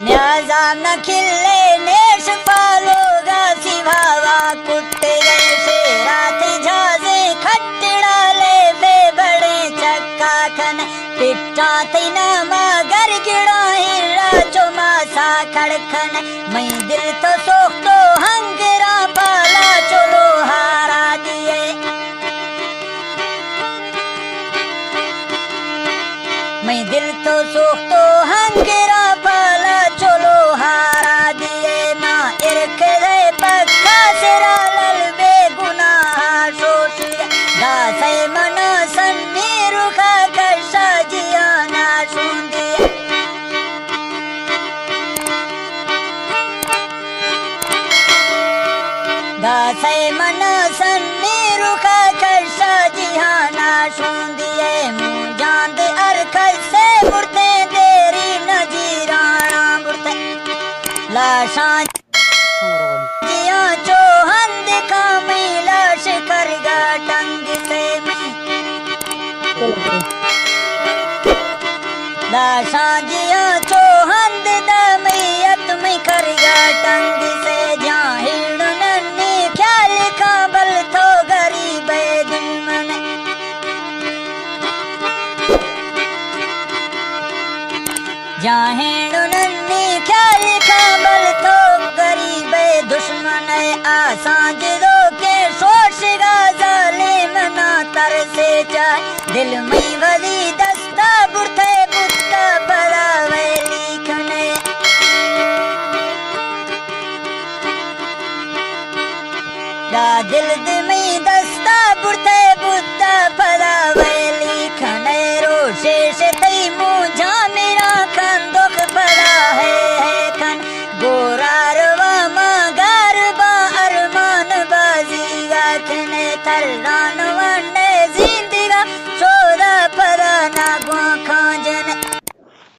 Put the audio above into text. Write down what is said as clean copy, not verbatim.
न्याजा न खिले नेश पालोगा सिभावा कुट्टे जैसे रात झाजे खट्टाले बे बड़े चक्का खन पिट्टा तीना मगर गिड़ा हिरा चुमा सा खड़खन मैं दिल तो सोख तो हंगरा पाला चलो हारा दिए मैं दिल तो सोख तो हंगरा पाला चलो हारा दिए ना इरख दे पक्का सिरा लल बेगुनाह शोष दासे मन सन्नी रुखा कर साजिया ना सुंदिया दासे मन सन्नी रुखा कर साजिया ना सुंदिए मुझांद अर्ख से मुर्ते देरी नजीराना मुर्ते लाशा जिया चोहन दिखा मैं लाश करगा टंग से लाशा जिया चोहन दिदा मैयत में करगा टंग से जहाँ हिड़ नन्नी ख्याल का बल तो गरीब दुश्मन जाहें नन्नी ख्याल का बल तो गरीब दुश्मन आसान दो के सोच गा जालिम ना तरसे चाहे दिल में वली दस्ता बुरते बुत्ता बरावे लिखने दा दिल में दस्ता बुरते बुत्ता बरावे लिखने रोशे से तई मुझा मेरा खन दुख पड़ा है खन गोरारवा मगारबा अरमान बाजी गाखने थर्रान वने जिंदगा